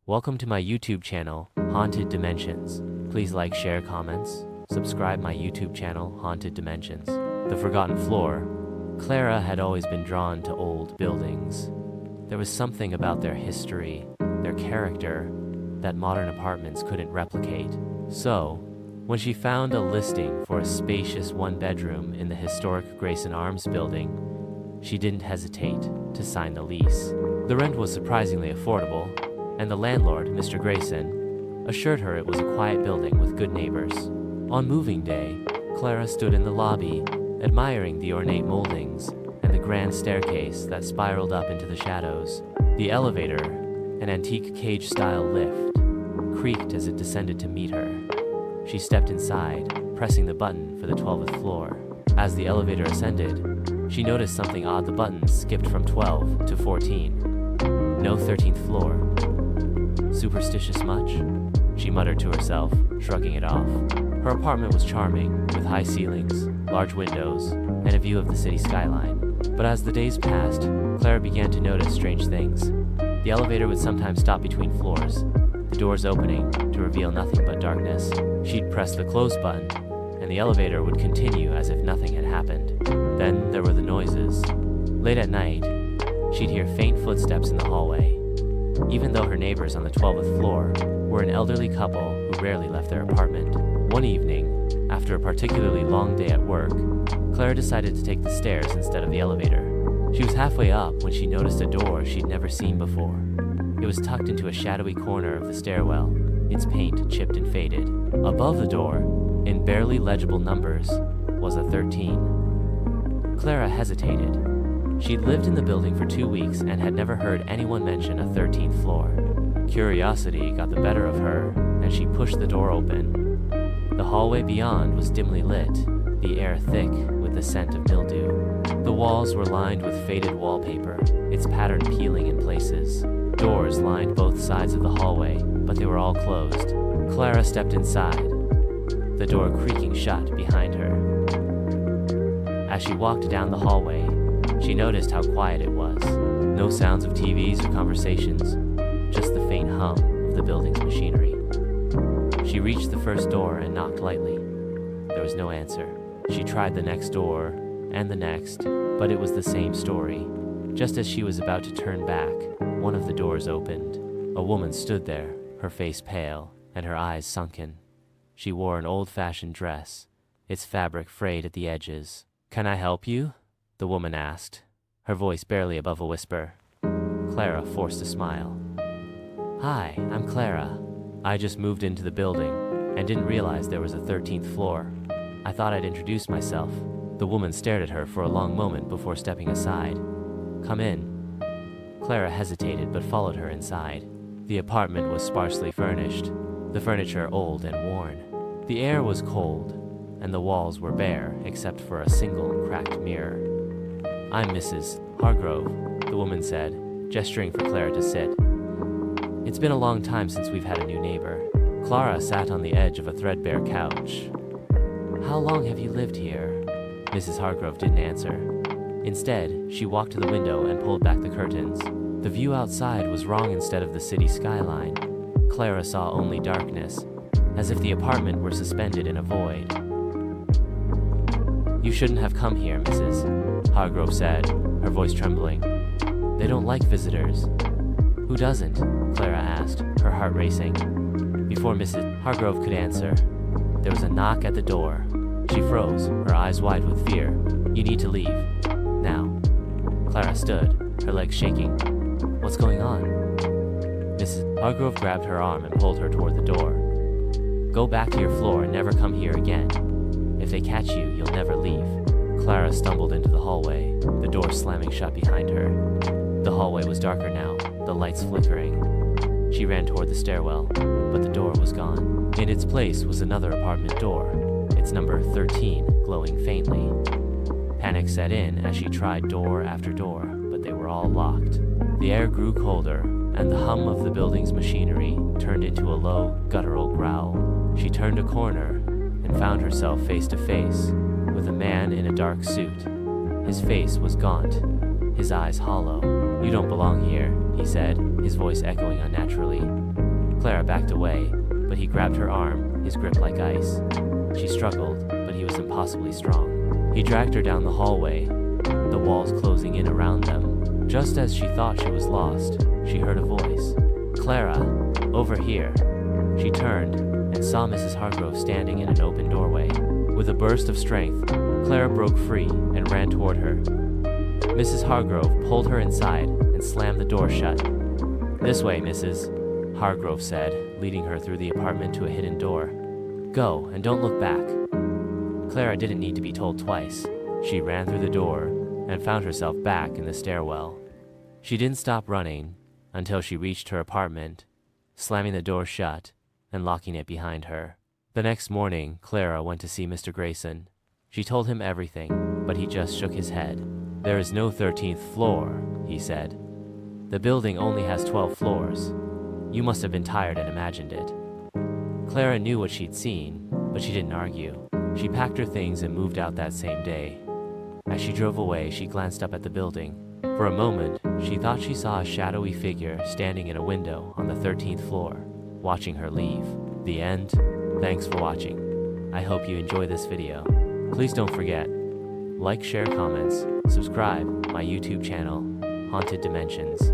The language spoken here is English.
Welcome to my YouTube channel, Haunted Dimensions. Please like, share, comments, subscribe my YouTube channel, Haunted Dimensions. The Forgotten Floor. Clara had always been drawn to old buildings. There was something about their history, their character, that modern apartments couldn't replicate. So, when she found a listing for a spacious one-bedroom in the historic Grayson Arms building, she didn't hesitate to sign the lease. The rent was surprisingly affordable, and the landlord, Mr. Grayson, assured her it was a quiet building with good neighbors. On moving day, Clara stood in the lobby, admiring the ornate moldings and the grand staircase that spiraled up into the shadows. The elevator, an antique cage-style lift, creaked as it descended to meet her. She stepped inside, pressing the button for the 12th floor. As the elevator ascended, she noticed something odd. The buttons skipped from 12 to 14. No 13th floor. Superstitious much? She muttered to herself, shrugging it off. Her apartment was charming, with high ceilings, large windows, and a view of the city skyline. But as the days passed, Clara began to notice strange things. The elevator would sometimes stop between floors, the doors opening to reveal nothing but darkness. She'd press the close button, and the elevator would continue as if nothing had happened. Then there were the noises. Late at night, she'd hear faint footsteps in the hallway. Even though her neighbors on the 12th floor were an elderly couple who rarely left their apartment. One evening, after a particularly long day at work, Clara decided to take the stairs instead of the elevator. She was halfway up when she noticed a door she'd never seen before. It was tucked into a shadowy corner of the stairwell, its paint chipped and faded. Above the door, in barely legible numbers, was a 13. Clara hesitated. She'd lived in the building for 2 weeks and had never heard anyone mention a 13th floor. Curiosity got the better of her, and she pushed the door open. The hallway beyond was dimly lit, the air thick with the scent of mildew. The walls were lined with faded wallpaper, its pattern peeling in places. Doors lined both sides of the hallway, but they were all closed. Clara stepped inside, the door creaking shut behind her. As she walked down the hallway, she noticed how quiet it was. No sounds of TVs or conversations, just the faint hum of the building's machinery. She reached the first door and knocked lightly. There was no answer. She tried the next door and the next, but it was the same story. Just as she was about to turn back, one of the doors opened. A woman stood there, her face pale and her eyes sunken. She wore an old-fashioned dress, its fabric frayed at the edges. "Can I help you?" the woman asked, her voice barely above a whisper. Clara forced a smile. "Hi, I'm Clara. I just moved into the building and didn't realize there was a 13th floor. I thought I'd introduce myself." The woman stared at her for a long moment before stepping aside. "Come in." Clara hesitated but followed her inside. The apartment was sparsely furnished, the furniture old and worn. The air was cold, and the walls were bare except for a single cracked mirror. "I'm Mrs. Hargrove," the woman said, gesturing for Clara to sit. "It's been a long time since we've had a new neighbor." Clara sat on the edge of a threadbare couch. "How long have you lived here?" Mrs. Hargrove didn't answer. Instead, she walked to the window and pulled back the curtains. The view outside was wrong. Instead of the city skyline, Clara saw only darkness, as if the apartment were suspended in a void. "You shouldn't have come here, Mrs. Hargrove said, her voice trembling. "They don't like visitors." "Who doesn't?" Clara asked, her heart racing. Before Mrs. Hargrove could answer, there was a knock at the door. She froze, her eyes wide with fear. "You need to leave. Now." Clara stood, her legs shaking. "What's going on?" Mrs. Hargrove grabbed her arm and pulled her toward the door. "Go back to your floor and never come here again. If they catch you, you'll never leave." Clara stumbled into the hallway, the door slamming shut behind her. The hallway was darker now, the lights flickering. She ran toward the stairwell, but the door was gone. In its place was another apartment door, its number 13 glowing faintly. Panic set in as she tried door after door, but they were all locked. The air grew colder, and the hum of the building's machinery turned into a low, guttural growl. She turned a corner and found herself face to face with a man in a dark suit. His face was gaunt, his eyes hollow. "You don't belong here," he said, his voice echoing unnaturally. Clara backed away, but he grabbed her arm, his grip like ice. She struggled, but he was impossibly strong. He dragged her down the hallway, the walls closing in around them. Just as she thought she was lost, she heard a voice. "Clara, over here." She turned and saw Mrs. Hargrove standing in an open doorway. With a burst of strength, Clara broke free and ran toward her. Mrs. Hargrove pulled her inside and slammed the door shut. "This way, Mrs." Hargrove said, leading her through the apartment to a hidden door. "Go, and don't look back." Clara didn't need to be told twice. She ran through the door and found herself back in the stairwell. She didn't stop running until she reached her apartment, slamming the door shut and locking it behind her. The next morning, Clara went to see Mr. Grayson. She told him everything, but he just shook his head. "There is no 13th floor," he said. "The building only has 12 floors. You must have been tired and imagined it." Clara knew what she'd seen, but she didn't argue. She packed her things and moved out that same day. As she drove away, she glanced up at the building. For a moment, she thought she saw a shadowy figure standing in a window on the 13th floor, watching her leave. The end. Thanks for watching. I hope you enjoy this video. Please don't forget, like, share, comments, subscribe my YouTube channel, Haunted Dimensions.